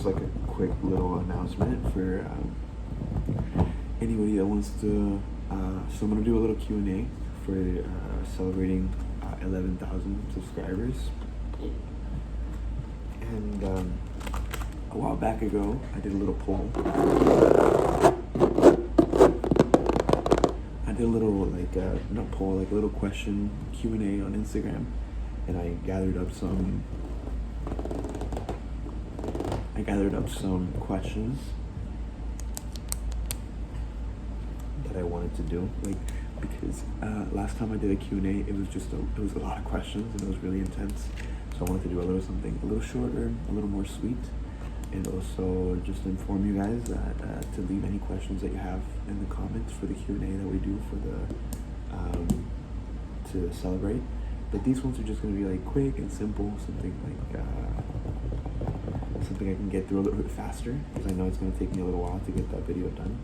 just like a quick little announcement for anybody that wants to. So I'm gonna do a little Q&A for celebrating 11,000 subscribers. And a while back ago, I did a little poll. I did a little not poll, like a little question Q&A on Instagram, and I gathered up some questions that I wanted to do, because last time I did a Q&A, it was a lot of questions and it was really intense. So I wanted to do something a little shorter, a little more sweet, and also just inform you guys that to leave any questions that you have in the comments for the Q&A that we do for the to celebrate. But these ones are just going to be like quick and simple, something I can get through a little bit faster, because I know it's going to take me a little while to get that video done.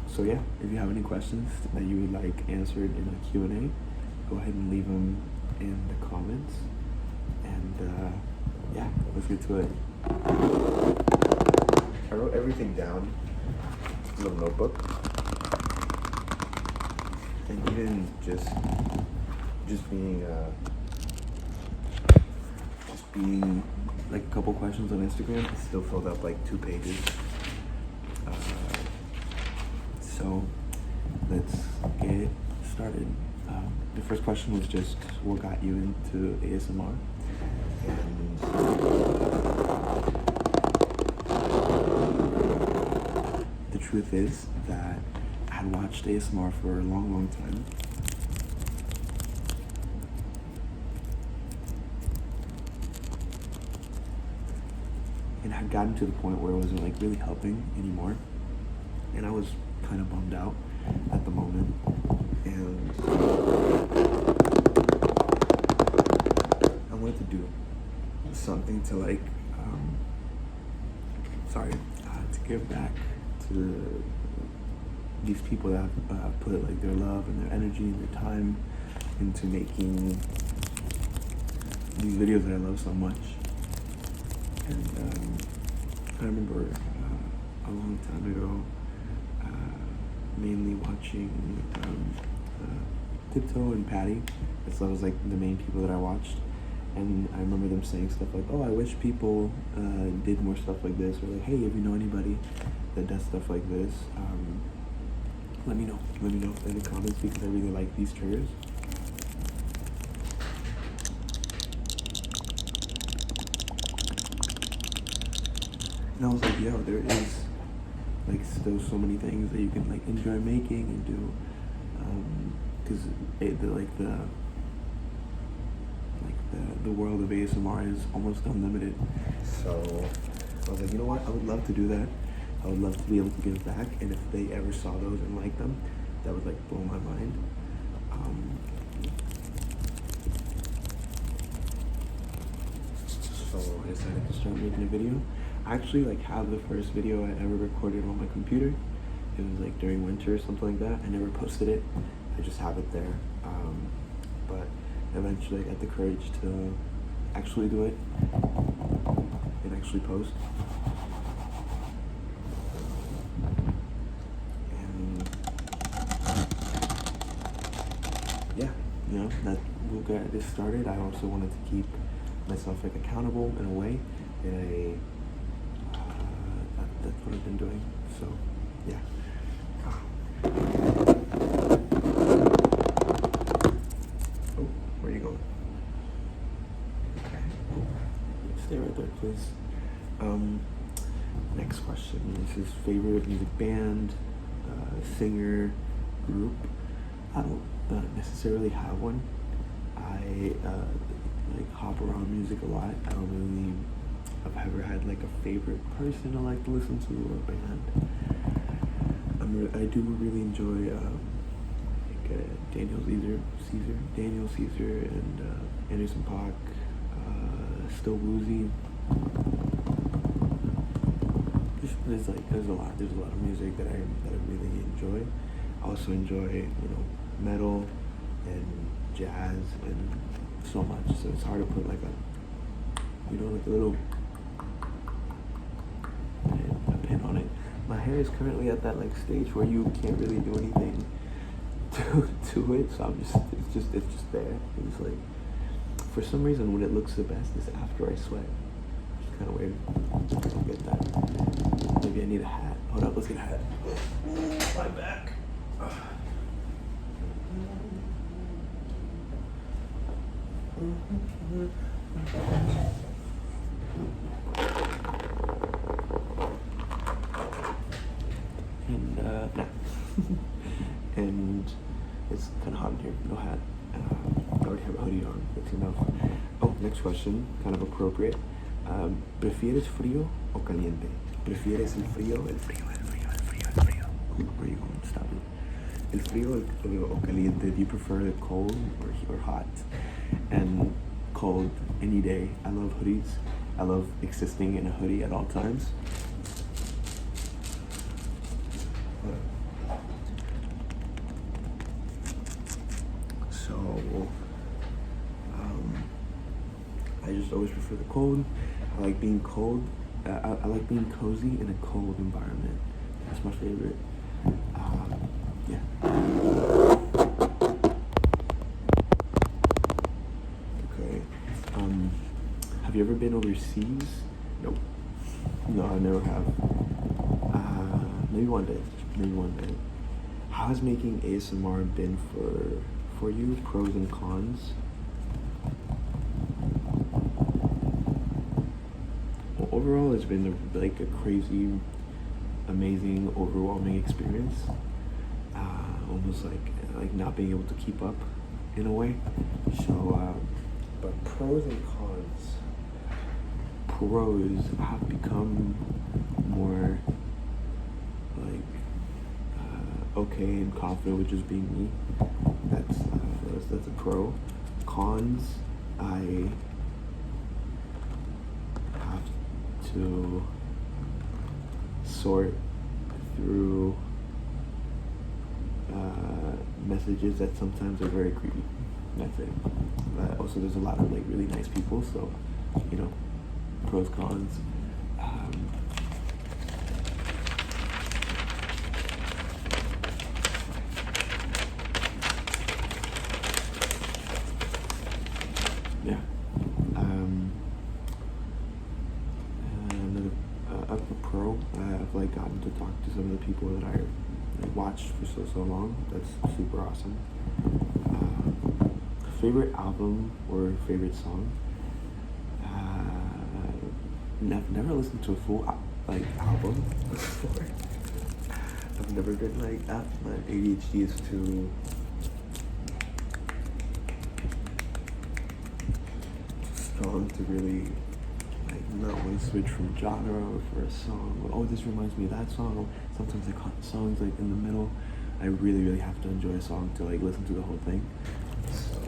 So yeah, if you have any questions that you would like answered in a Q&A, go ahead and leave them in the comments. And yeah, let's get to it. I wrote everything down in a little notebook. And even just being like a couple questions on Instagram, it still filled up like 2 pages. So let's get started. The first question was just what got you into ASMR, and the truth is that I had watched ASMR for a long time. And had gotten to the point where it wasn't like really helping anymore, and I was kind of bummed out at the moment. And I wanted to do something to to give back to these people that have put like their love and their energy and their time into making these videos that I love so much. And I remember a long time ago, mainly watching TIPTOE and Patty. So that was like the main people that I watched. And I remember them saying stuff like, oh, I wish people did more stuff like this, or like, hey, if you know anybody that does stuff like this, let me know in the comments, because I really like these triggers. And I was like, yo, there is like still so many things that you can like enjoy making and do, because the world of ASMR is almost unlimited. So I was like, you know what, I would love to do that. I would love to be able to give back, and if they ever saw those and liked them, that would like blow my mind. So I decided to start making a video. I actually like have the first video I ever recorded on my computer. It was like during winter or something like that. I never posted it. I just have it there. But eventually I got the courage to actually do it and actually post. And yeah, that we'll get this started. I also wanted to keep myself like accountable in a way, that's what I've been doing. So yeah. Oh, where are you going? Okay. Stay right there, please. Next question. This is favorite music band, singer, group. I don't necessarily have one. I like hop around music a lot. I've ever had like a favorite person I like to listen to, or a band. I do really enjoy Daniel Caesar, and Anderson .Paak, Still Woozy. There's a lot of music that I really enjoy. I also enjoy metal and jazz and so much. So it's hard to put like a little my hair is currently at that like stage where you can't really do anything to it, so it's just there. It's like, for some reason when it looks the best is after I sweat. It's kind of weird. I don't get that. Maybe I need a hat. Hold up, let's get a hat. My back. And yeah. And it's kind of hot in here. No hat. I already have a hoodie on. That's enough. Oh, next question, kind of appropriate. ¿Prefieres frío o caliente? ¿Prefieres el frío? El frío. Where are you going? Stop it. El frío o caliente? Do you prefer the cold or hot? And cold any day. I love hoodies. I love existing in a hoodie at all times. So, I just always prefer the cold. I like being cold. I like being cozy in a cold environment. That's my favorite. Yeah. Okay. Have you ever been overseas? Nope. No, I never have. Maybe one day. How has making ASMR been for you? Pros and cons? Well, overall, it's been a crazy, amazing, overwhelming experience. Almost like not being able to keep up in a way. So, but pros and cons. Pros have become more okay and confident with just being me. That's a pro. Cons, I have to sort through messages that sometimes are very creepy. That's it. Also, there's a lot of really nice people, so pros, cons. Yeah. Another pro. I've gotten to talk to some of the people that I watched for so long. That's super awesome. Favorite album or favorite song? Never listened to a full album before. I've never been like that. My ADHD is too strong to really not want to switch from genre for a song. Oh, this reminds me of that song. Or sometimes I caught songs in the middle. I really have to enjoy a song to listen to the whole thing. So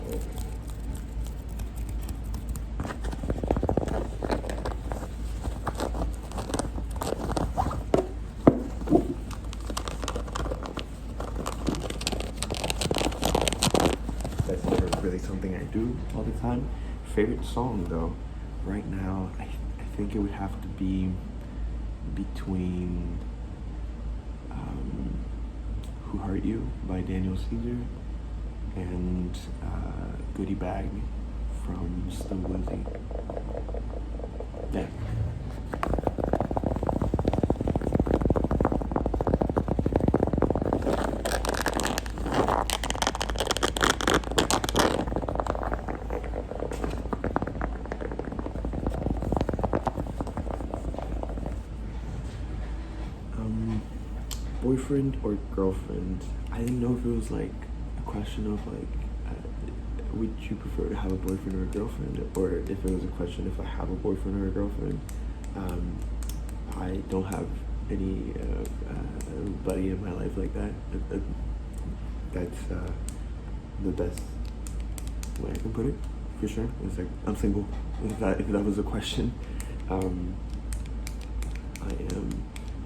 that's never really something I do all the time. Favorite song though, right now, I think it would have to be between Who Hurt You by Daniel Caesar and Goodie Bag from Still Guzzo. Yeah. Boyfriend or girlfriend? I didn't know if it was a question of would you prefer to have a boyfriend or a girlfriend, or if it was a question if I have a boyfriend or a girlfriend. I don't have anybody in my life like that. That's the best way I can put it, for sure. It's I'm single. If that was a question, I am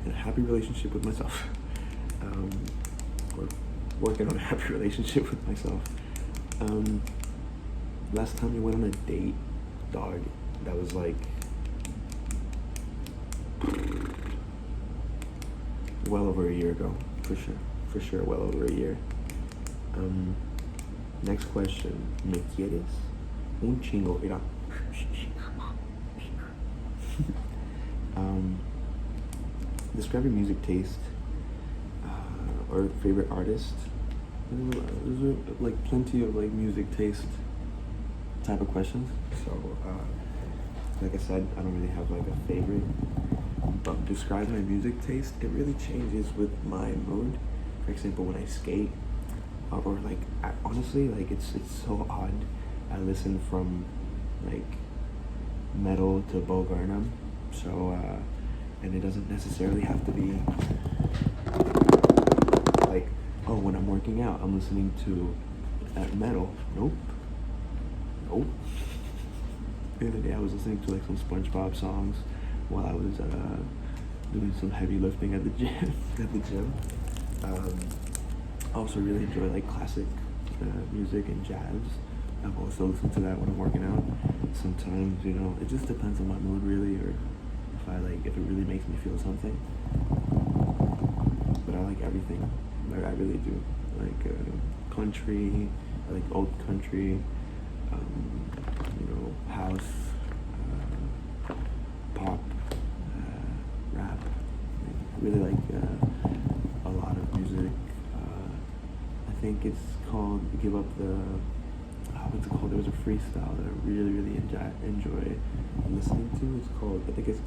in a happy relationship with myself. Or working on a happy relationship with myself. Last time we went on a date, dog, that was well over a year ago, for sure, well over a year. Next question, ¿me quieres? Un chingo, mira. Describe your music taste or favorite artist. Those are like plenty of like music taste type of questions. So, like I said, I don't really have like a favorite. But describe my music taste. It really changes with my mood. For example, when I skate, or like honestly, like it's so odd. I listen from like metal to Bo Burnham. So, and it doesn't necessarily have to be like, oh, when I'm working out, I'm listening to metal. Nope. The other day I was listening to like some SpongeBob songs while I was doing some heavy lifting at the gym. I also really enjoy like classic music and jazz. I've also listened to that when I'm working out. Sometimes, you know, it just depends on my mood really, or if it really makes me feel something. But I like everything. Like, I really do. Like country, I like old country, you know, house, pop, rap. I really like a lot of music. I think it's called Give Up the... what's it called? There was a freestyle that I really enjoy listening to. It's called, I think it's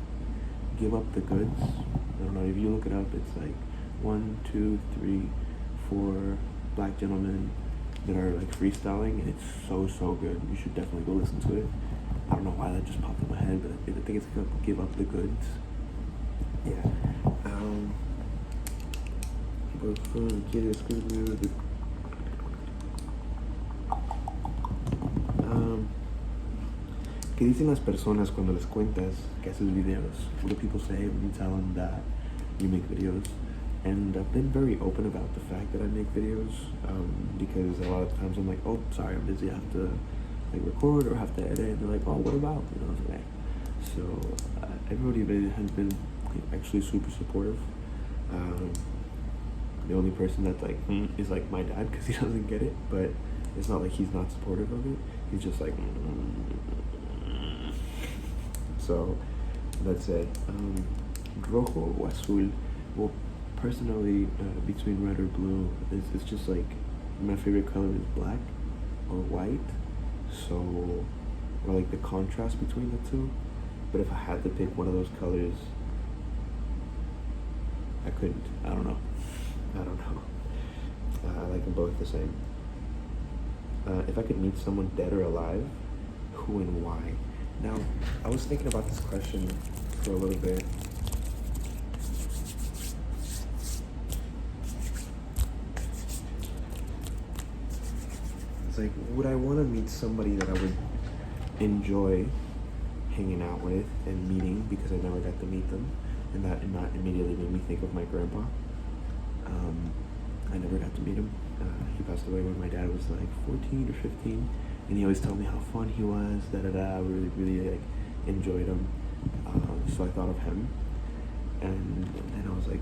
Give Up the Goods. I don't know, if you look it up, it's like 1, 2, 3, 4 black gentlemen that are like freestyling, and it's so good. You should definitely go listen to it. I don't know why that just popped in my head, but I think it's called Give Up the Goods. Yeah. ¿Qué dicen las personas cuando les cuentas que haces videos? What do people say when you tell them that you make videos? And I've been very open about the fact that I make videos, because a lot of times I'm like, oh, sorry, I'm busy, I have to like record or have to edit, and they're like, oh, what about? You know, today. So everybody has been actually super supportive. The only person that's like, is like my dad, because he doesn't get it, but it's not like he's not supportive of it. He's just like, So that's it. Rojo o azul. Well, personally, between red or blue, it's just like, my favorite color is black or white. So, or like the contrast between the two. But if I had to pick one of those colors, I couldn't. I don't know. I like them both the same. If I could meet someone dead or alive, who and why? Now, I was thinking about this question for a little bit. It's like, would I want to meet somebody that I would enjoy hanging out with and meeting, because I never got to meet them, and that immediately made me think of my grandpa. I never got to meet him. He passed away when my dad was like 14 or 15, and he always told me how fun he was, I really like enjoyed him. So I thought of him, and then I was like,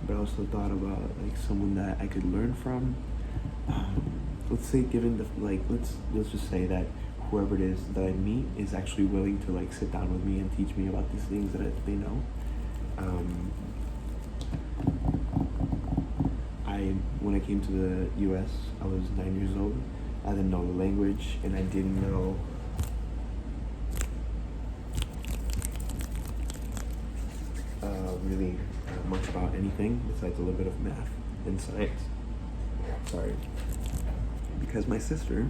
but I also thought about like someone that I could learn from. Let's say, given the let's just say that whoever it is that I meet is actually willing to like sit down with me and teach me about these things that they know. When I came to the U.S., I was 9 years old. I didn't know the language, and I didn't know really much about anything besides a little bit of math and science. Sorry. Because my sister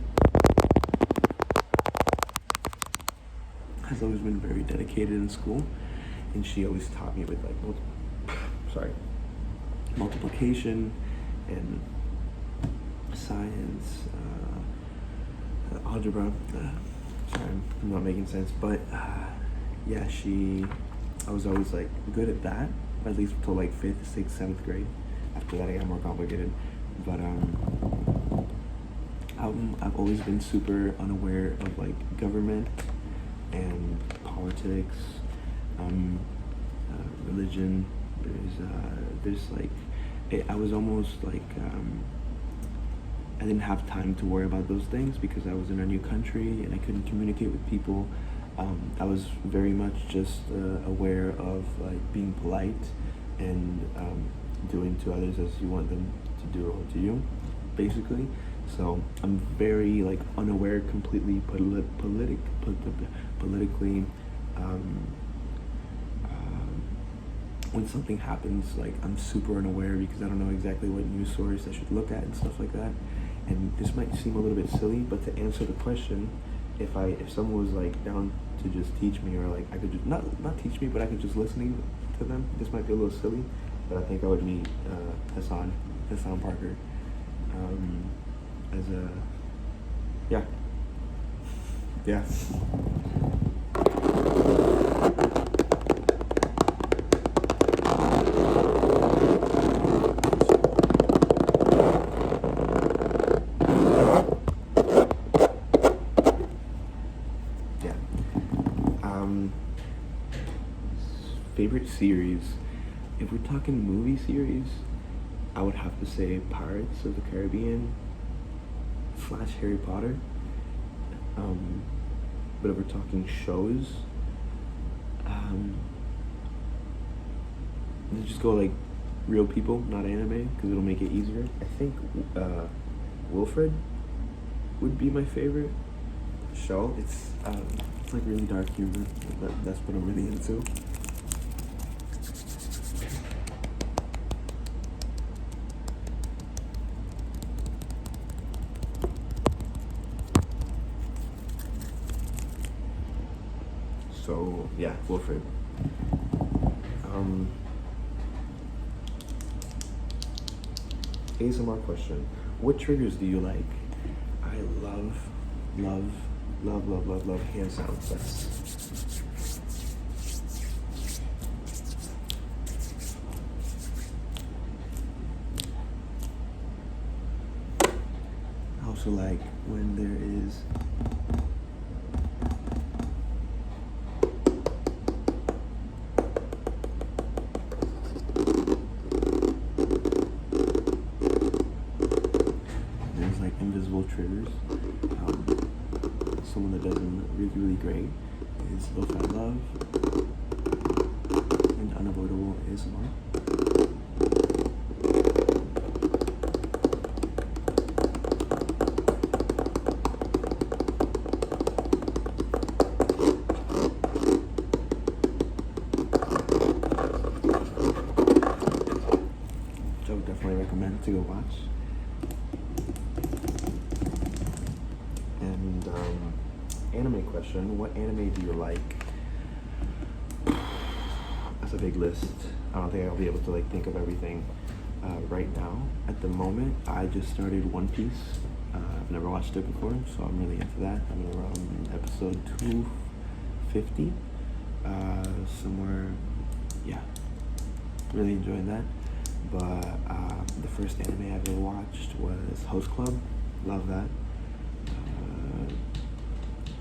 has always been very dedicated in school, and she always taught me with like multiplication and science, algebra. Sorry, I'm not making sense, but yeah, I was always like good at that, at least until like 5th, 6th, 7th grade. After that, I got more complicated. But I've always been super unaware of like government and politics, religion, There's like, I was almost like, I didn't have time to worry about those things because I was in a new country and I couldn't communicate with people. I was very much just aware of like being polite and doing to others as you want them to do to you, basically. So I'm very like unaware, completely politically. When something happens, like I'm super unaware because I don't know exactly what news source I should look at and stuff like that. And this might seem a little bit silly, but to answer the question, if someone was like down to just teach me, or like I could just not teach me, but I could just listening to them, this might be a little silly, but I think I would meet Hassan Parker as a yeah. Favorite series, if we're talking movie series, I would have to say Pirates of the Caribbean / Harry Potter. But if we're talking shows, let's just go like real people, not anime, because it'll make it easier. I think Wilfred would be my favorite show. It's like really dark humor. That's what I'm really into. So yeah, Wilfred. ASMR question. What triggers do you like? I love hand sounds. I also like when there is invisible triggers. Someone that does them really great is LOFILUV and Unavoidable ASMR. Which I would definitely recommend to go watch. And anime question, what anime do you like? That's a big list. I don't think I'll be able to like think of everything right now. At the moment, I just started One Piece. I've never watched it before, so I'm really into that. I'm around episode 250, somewhere, yeah, really enjoying that. But the first anime I ever watched was Host Club. Love that.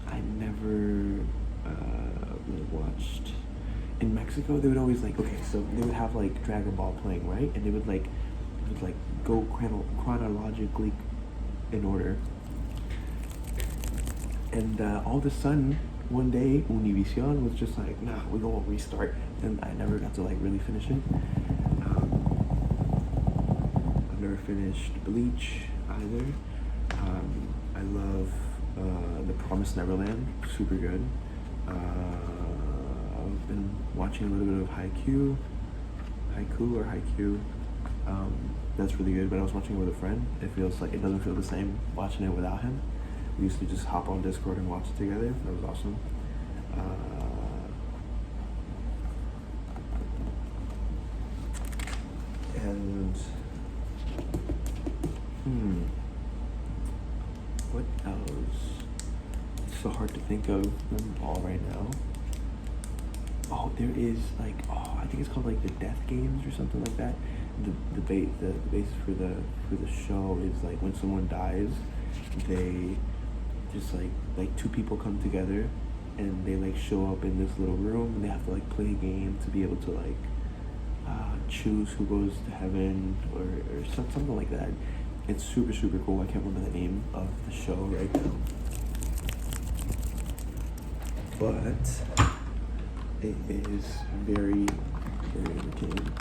I never watched. In Mexico, they would always like, okay, so they would have like Dragon Ball playing, right? And they would go chronologically in order. And all of a sudden, one day, Univision was just like, nah, we're gonna restart. And I never got to like really finish it. I've never finished Bleach either. I love The Promised Neverland, super good. I've been watching a little bit of Haikyuu. That's really good, but I was watching it with a friend. It doesn't feel the same watching it without him. We used to just hop on Discord and watch it together. That was awesome. What else? It's so hard to think of them all right now. Oh, there is like, I think it's called like the Death Games or something like that. The base for the show is like when someone dies, they just like two people come together and they like show up in this little room and they have to like play a game to be able to like choose who goes to heaven or something like that. It's super, super cool. I can't remember the name of the show right now. But it is very, very entertaining.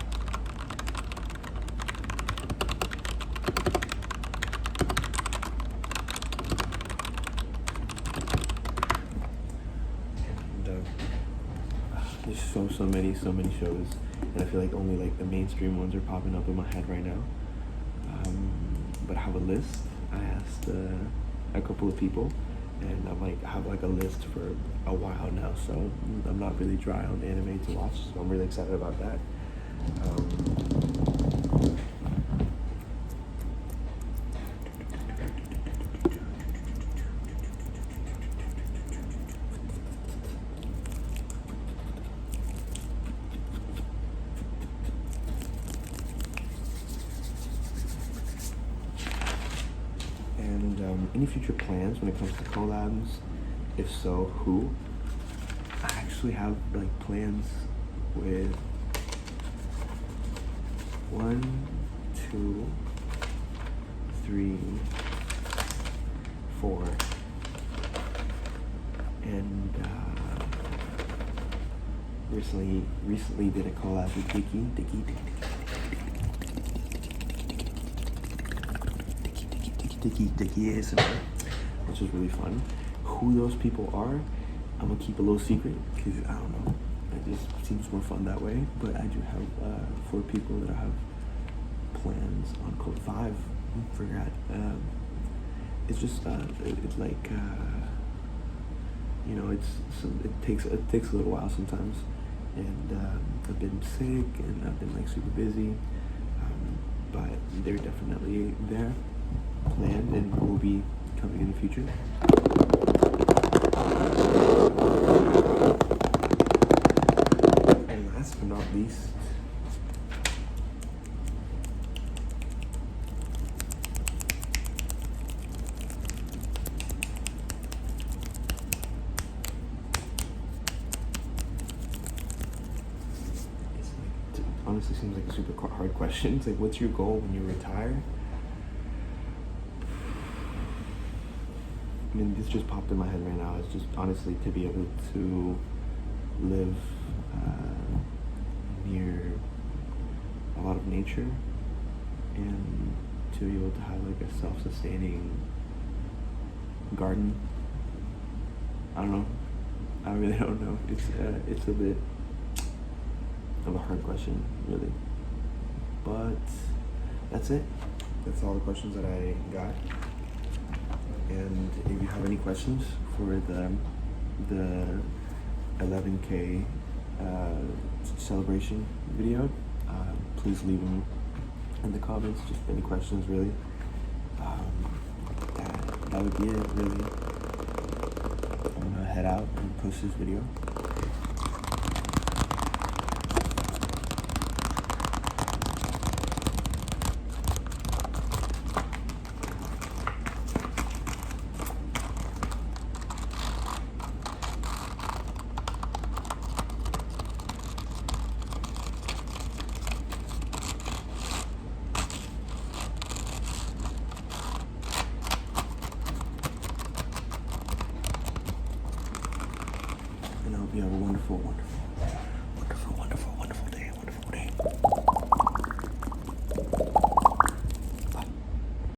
And there's so many shows, and I feel like only like the mainstream ones are popping up in my head right now. But I have a list. I asked a couple of people, and I'm like, I have like a list for a while now, so I'm not really dry on anime to watch, so I'm really excited about that. Any future plans when it comes to collabs? If so, who? I actually have like plans with 1, 2, 3, 4, and recently did a collab with TIPTOEASMR, which is really fun. Who those people are, I'm gonna keep a little secret because I don't know. It just seems more fun that way. But I do have 4 people that I have plans on. Code 5. Forgot. It's just it's like you know, it takes a little while sometimes, and I've been sick and I've been like super busy, but they're definitely there, planned, and will be coming in the future. And last but not least, honestly seems like a super hard question. It's like, what's your goal when you retire? I mean, this just popped in my head right now. It's just honestly to be able to live near a lot of nature and to be able to have like a self-sustaining garden. I don't know. I really don't know. It's a bit of a hard question, really. But that's it. That's all the questions that I got. And if you have any questions for the 11K celebration video, please leave them in the comments. Just any questions, really. That would be it, really. I'm gonna head out and post this video. And I hope you have a wonderful, wonderful